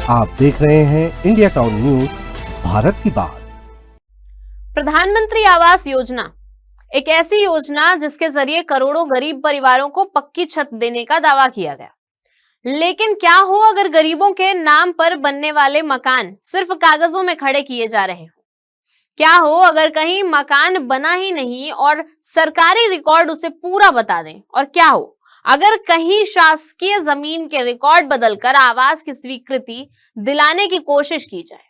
आप देख रहे हैं इंडिया टाउन न्यूज, भारत की बात। प्रधानमंत्री आवास योजना एक ऐसी योजना जिसके जरिए करोड़ों गरीब परिवारों को पक्की छत देने का दावा किया गया। लेकिन क्या हो अगर गरीबों के नाम पर बनने वाले मकान सिर्फ कागजों में खड़े किए जा रहे हो? क्या हो अगर कहीं मकान बना ही नहीं और सरकारी रिकॉर्ड उसे पूरा बता दें? और क्या हो अगर कहीं शासकीय जमीन के रिकॉर्ड बदलकर आवास की स्वीकृति दिलाने की कोशिश की जाए?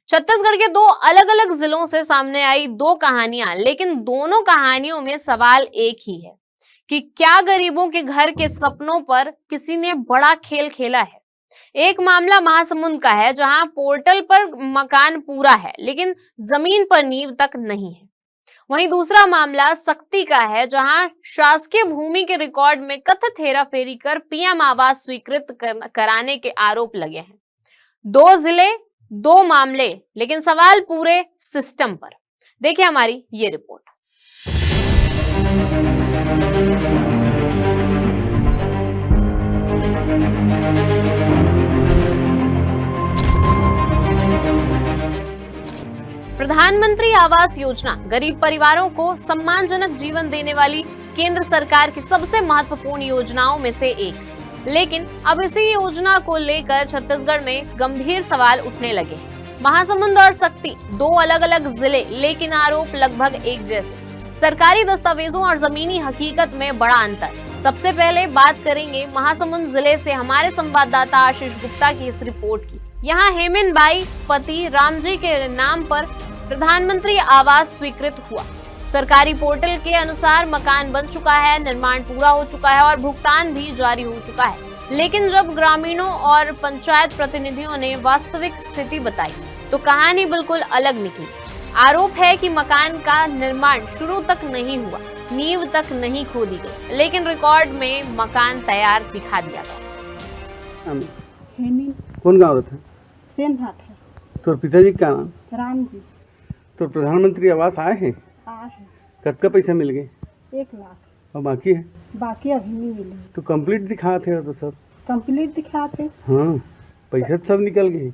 छत्तीसगढ़ के दो अलग अलग जिलों से सामने आई दो कहानियां, लेकिन दोनों कहानियों में सवाल एक ही है कि क्या गरीबों के घर के सपनों पर किसी ने बड़ा खेल खेला है। एक मामला महासमुंद का है, जहां पोर्टल पर मकान पूरा है लेकिन जमीन पर नींव तक नहीं है। वहीं दूसरा मामला सक्ती का है, जहां शासकीय भूमि के रिकॉर्ड में कथित हेराफेरी कर पीएम आवास स्वीकृत कराने के आरोप लगे हैं। दो जिले, दो मामले, लेकिन सवाल पूरे सिस्टम पर। देखिए हमारी ये रिपोर्ट। प्रधानमंत्री आवास योजना गरीब परिवारों को सम्मानजनक जीवन देने वाली केंद्र सरकार की सबसे महत्वपूर्ण योजनाओं में से एक। लेकिन अब इसी योजना को लेकर छत्तीसगढ़ में गंभीर सवाल उठने लगे हैं। महासमुंद और सक्ती दो अलग अलग जिले, लेकिन आरोप लगभग एक जैसे। सरकारी दस्तावेजों और जमीनी हकीकत में बड़ा अंतर। सबसे पहले बात करेंगे महासमुंद जिले से हमारे संवाददाता आशीष गुप्ता की इस रिपोर्ट की। यहाँ हेमन बाई पति रामजी के नाम पर प्रधानमंत्री आवास स्वीकृत हुआ। सरकारी पोर्टल के अनुसार मकान बन चुका है, निर्माण पूरा हो चुका है और भुगतान भी जारी हो चुका है। लेकिन जब ग्रामीणों और पंचायत प्रतिनिधियों ने वास्तविक स्थिति बताई तो कहानी बिल्कुल अलग निकली। आरोप है कि मकान का निर्माण शुरू तक नहीं हुआ, नींव तक नहीं खोदी गई, लेकिन रिकॉर्ड में मकान तैयार दिखा दिया गया। कौन गाँव था? सेनहाट है। तो पिताजी का नाम? राम जी। तो प्रधानमंत्री आवास आए हैं? आए हैं। कब पैसा मिल गए? 1 लाख। और बाकी है? बाकी अभी नहीं मिले। तो कंप्लीट दिखाते हो तो सब? कंप्लीट दिखाते। हाँ, पैसा तो सब निकल गए।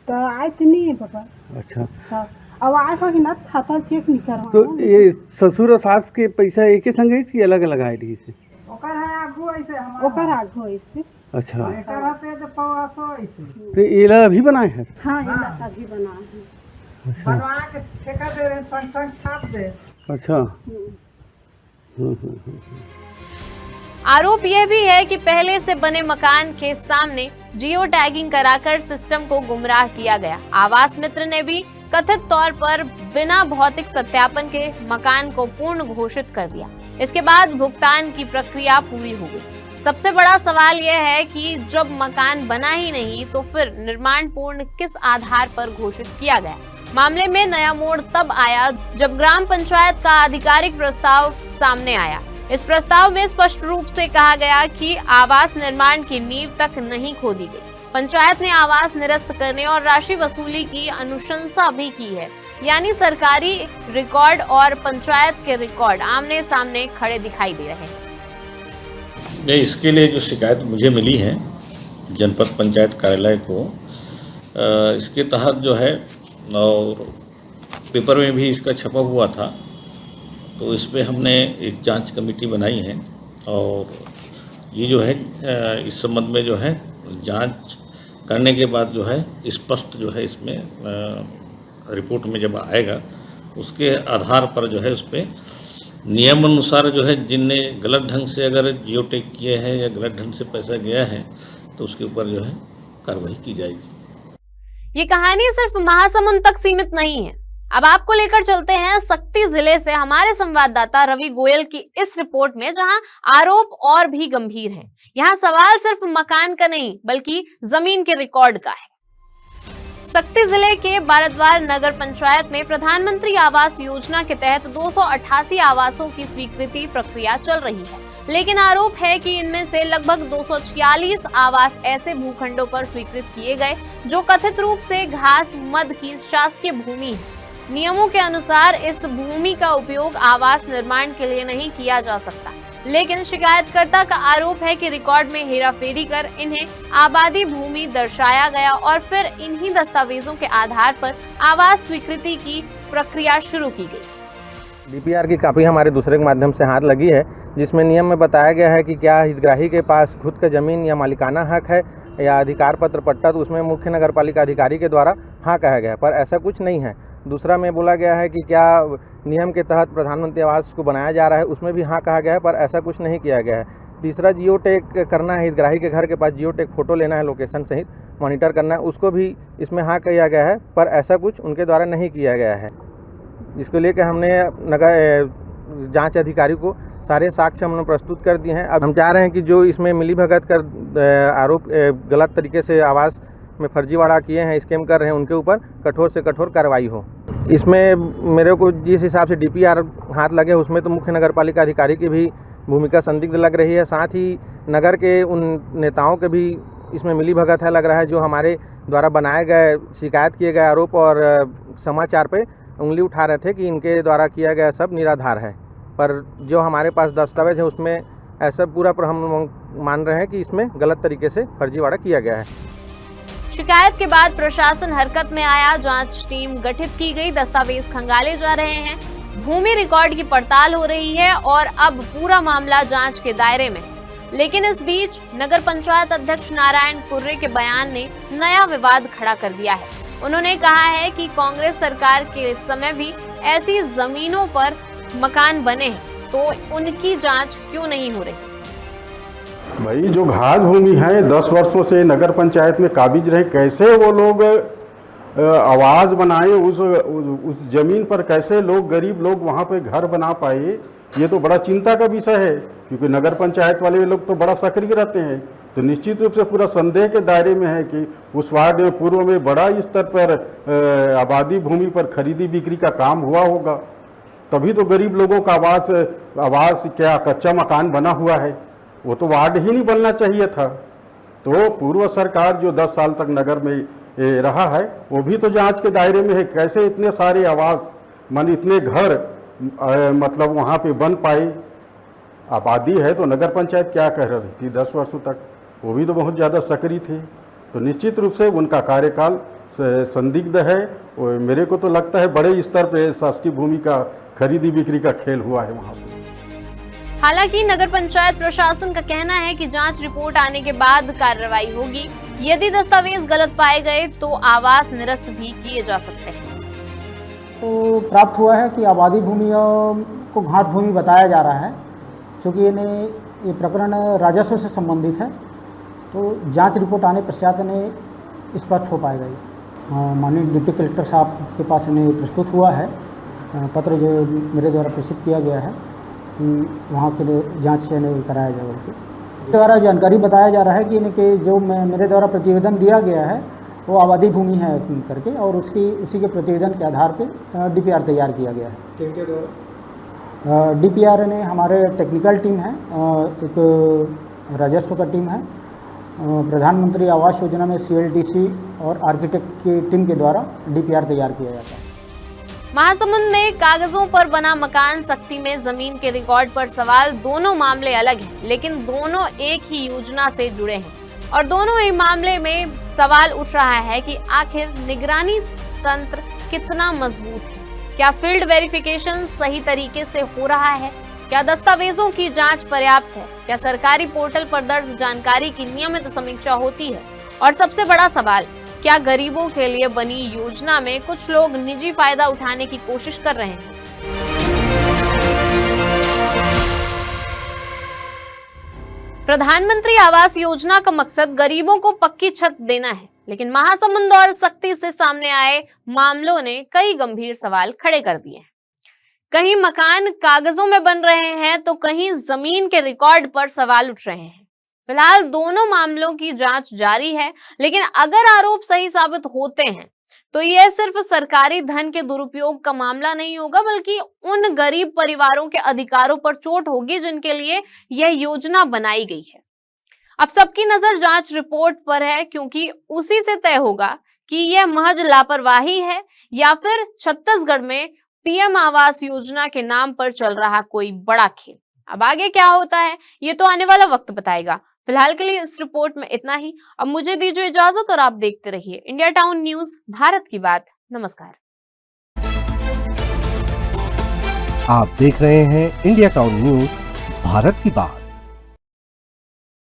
तो आए थे नहीं है पापा। अच्छा। हाँ, अब आए हो ना, खाता चेक नहीं करवा। तो ये ससुर और सास के पैसा एक ही संग है कि अलग अलग आए रही से? ओकर आगू ऐसे। अच्छा। तो ये ला अभी बनाए हैं? हाँ, ये अभी बना है। अच्छा। बनवा के ठेका दे रहे, संग छाप दे। अच्छा। आरोप यह भी है कि पहले से बने मकान के सामने जियो टैगिंग कराकर सिस्टम को गुमराह किया गया। आवास मित्र ने भी कथित तौर पर बिना भौतिक सत्यापन के मकान को पूर्ण घोषित कर दिया। इसके बाद भुगतान की प्रक्रिया पूरी हो गई। सबसे बड़ा सवाल यह है कि जब मकान बना ही नहीं तो फिर निर्माण पूर्ण किस आधार पर घोषित किया गया। मामले में नया मोड़ तब आया जब ग्राम पंचायत का आधिकारिक प्रस्ताव सामने आया। इस प्रस्ताव में स्पष्ट रूप से कहा गया कि आवास निर्माण की नींव तक नहीं खोदी गई। पंचायत ने आवास निरस्त करने और राशि वसूली की अनुशंसा भी की है। यानी सरकारी रिकॉर्ड और पंचायत के रिकॉर्ड आमने सामने खड़े दिखाई दे रहे हैं। इसके लिए जो शिकायत मुझे मिली है जनपद पंचायत कार्यालय को, इसके तहत जो है, और पेपर में भी इसका छपा हुआ था, तो इस पे हमने एक जांच कमेटी बनाई है और ये जो है इस संबंध में जो है जांच करने के बाद जो है स्पष्ट जो है इसमें रिपोर्ट में जब आएगा उसके आधार पर जो है उस पर नियम अनुसार जो है जिनने गलत ढंग से अगर जियो टैग किए हैं या गलत ढंग से पैसा गया है तो उसके ऊपर जो है कार्रवाई की जाएगी। ये कहानी सिर्फ महासमुंद तक सीमित नहीं है। अब आपको लेकर चलते हैं सक्ती जिले से हमारे संवाददाता रवि गोयल की इस रिपोर्ट में, जहां आरोप और भी गंभीर हैं। यहां सवाल सिर्फ मकान का नहीं बल्कि जमीन के रिकॉर्ड का है। सक्ती जिले के बारद्वार नगर पंचायत में प्रधानमंत्री आवास योजना के तहत 288 आवासों की स्वीकृति प्रक्रिया चल रही है, लेकिन आरोप है कि इनमें से लगभग 246 आवास ऐसे भूखंडों पर स्वीकृत किए गए जो कथित रूप से घास मद की शासकीय भूमि है। नियमों के अनुसार इस भूमि का उपयोग आवास निर्माण के लिए नहीं किया जा सकता। लेकिन शिकायतकर्ता का आरोप है कि रिकॉर्ड में हेराफेरी कर इन्हें आबादी भूमि दर्शाया गया और फिर इन्हीं दस्तावेजों के आधार पर आवास स्वीकृति की प्रक्रिया शुरू की गई। डीपीआर की कापी हमारे दूसरे के माध्यम से हाथ लगी है, जिसमें नियम में बताया गया है कि क्या हितग्राही के पास खुद का जमीन या मालिकाना हक है या अधिकार पत्र पट्टा, तो उसमें मुख्य नगरपालिका अधिकारी के द्वारा हाँ कहा गया है, पर ऐसा कुछ नहीं है। दूसरा में बोला गया है कि क्या नियम के तहत प्रधानमंत्री आवास को बनाया जा रहा है, उसमें भी हाँ कहा गया है, पर ऐसा कुछ नहीं किया गया है। तीसरा, जियो टैग करना है, हितग्राही के घर के पास जियो टैग फोटो लेना है, लोकेशन सहित मॉनिटर करना है, उसको भी इसमें हाँ किया गया है, पर ऐसा कुछ उनके द्वारा नहीं किया गया है। जिसको लेकर हमने नगर जांच अधिकारी को सारे साक्ष्य हमने प्रस्तुत कर दिए हैं। अब हम चाह रहे हैं कि जो इसमें मिलीभगत कर आरोप गलत तरीके से आवास में फर्जीवाड़ा किए हैं, स्कैम कर रहे हैं, उनके ऊपर कठोर से कठोर कार्रवाई हो। इसमें मेरे को जिस हिसाब से डीपीआर हाथ लगे, उसमें तो मुख्य नगरपालिका अधिकारी की भी भूमिका संदिग्ध लग रही है। साथ ही नगर के उन नेताओं के भी इसमें मिलीभगत है लग रहा है, जो हमारे द्वारा बनाए गए शिकायत किए गए आरोप और समाचार पे उंगली उठा रहे थे कि इनके द्वारा किया गया सब निराधार है। पर जो हमारे पास दस्तावेज है उसमें ऐसा पूरा पर हम मान रहे हैं कि इसमें गलत तरीके से फर्जीवाड़ा किया गया है। शिकायत के बाद प्रशासन हरकत में आया, जांच टीम गठित की गई, दस्तावेज खंगाले जा रहे हैं, भूमि रिकॉर्ड की पड़ताल हो रही है और अब पूरा मामला जांच के दायरे में। लेकिन इस बीच नगर पंचायत अध्यक्ष नारायण कुर्रे के बयान ने नया विवाद खड़ा कर दिया है। उन्होंने कहा है कि कांग्रेस सरकार के समय भी ऐसी जमीनों पर मकान बने हैं, तो उनकी जांच क्यों नहीं हो रही? भाई, जो घास भूमि है 10 वर्षों से नगर पंचायत में काबिज रहे, कैसे वो लोग आवाज़ बनाए उस जमीन पर, कैसे लोग गरीब लोग वहाँ पे घर बना पाए, ये तो बड़ा चिंता का विषय है। क्योंकि नगर पंचायत वाले लोग तो बड़ा सक्रिय रहते हैं, तो निश्चित रूप से पूरा संदेह के दायरे में है कि उस वार्ड में पूर्व में बड़ा स्तर पर आबादी भूमि पर खरीदी बिक्री का काम हुआ होगा, तभी तो गरीब लोगों का आवास क्या कच्चा मकान बना हुआ है। वो तो वार्ड ही नहीं बनना चाहिए था। तो पूर्व सरकार जो 10 साल तक नगर में रहा है, वो भी तो जांच के दायरे में है। कैसे इतने सारे आवास इतने घर मतलब वहाँ पे बन पाए? आबादी है तो नगर पंचायत क्या कह रही थी 10 वर्षों तक, वो भी तो बहुत ज़्यादा सक्रिय थे। तो निश्चित रूप से उनका कार्यकाल संदिग्ध है। और मेरे को तो लगता है बड़े स्तर पे शासकीय भूमि का खरीदी बिक्री का खेल हुआ है वहाँ पर। हालांकि नगर पंचायत प्रशासन का कहना है कि जांच रिपोर्ट आने के बाद कार्रवाई होगी। यदि दस्तावेज गलत पाए गए तो आवास निरस्त भी किए जा सकते हैं। तो प्राप्त हुआ है कि आबादी भूमि को घास भूमि बताया जा रहा है, क्योंकि ये प्रकरण राजस्व से संबंधित है। तो जांच रिपोर्ट आने पश्चात इन्हें स्पष्ट हो पाएगा। माननीय डिप्टी कलेक्टर साहब के पास इन्हें प्रस्तुत हुआ है पत्र, जो मेरे द्वारा प्रेषित किया गया है कि वहाँ के लिए जांच से इन्हें कराया जाए। उनके द्वारा जानकारी बताया जा रहा है कि इनके जो मेरे द्वारा प्रतिवेदन दिया गया है वो आबादी भूमि है करके, और उसी के प्रतिवेदन के आधार पे डीपीआर तैयार किया गया है। किनके द्वारा? डीपीआर ने हमारे टेक्निकल टीम है, एक राजस्व का टीम है, प्रधानमंत्री आवास योजना में CLDC और आर्किटेक्ट की टीम के द्वारा डीपीआर तैयार किया जाता है। महासमुंद में कागजों पर बना मकान, सख्ती में जमीन के रिकॉर्ड पर सवाल, दोनों मामले अलग हैं, लेकिन दोनों एक ही योजना से जुड़े हैं और दोनों ही मामले में सवाल उठ रहा है कि आखिर निगरानी तंत्र कितना मजबूत है। क्या फील्ड वेरिफिकेशन सही तरीके से हो रहा है? क्या दस्तावेजों की जांच पर्याप्त है? क्या सरकारी पोर्टल पर दर्ज जानकारी की नियमित समीक्षा होती है? और सबसे बड़ा सवाल, क्या गरीबों के लिए बनी योजना में कुछ लोग निजी फायदा उठाने की कोशिश कर रहे हैं? प्रधानमंत्री आवास योजना का मकसद गरीबों को पक्की छत देना है, लेकिन महासमुंद और सख्ती से सामने आए मामलों ने कई गंभीर सवाल खड़े कर दिए हैं। कहीं मकान कागजों में बन रहे हैं तो कहीं जमीन के रिकॉर्ड पर सवाल उठ रहे हैं। फिलहाल दोनों मामलों की जांच जारी है, लेकिन अगर आरोप सही साबित होते हैं तो यह सिर्फ सरकारी धन के दुरुपयोग का मामला नहीं होगा, बल्कि उन गरीब परिवारों के अधिकारों पर चोट होगी जिनके लिए यह योजना बनाई गई है। अब सबकी नजर जांच रिपोर्ट पर है, क्योंकि उसी से तय होगा कि यह महज लापरवाही है या फिर छत्तीसगढ़ में PM आवास योजना के नाम पर चल रहा कोई बड़ा खेल। अब आगे क्या होता है ये तो आने वाला वक्त बताएगा। फिलहाल के लिए इस रिपोर्ट में इतना ही। अब मुझे दीजिए इजाजत और आप देखते रहिए इंडिया टाउन न्यूज, भारत की बात। नमस्कार। आप देख रहे हैं इंडिया टाउन न्यूज, भारत की बात।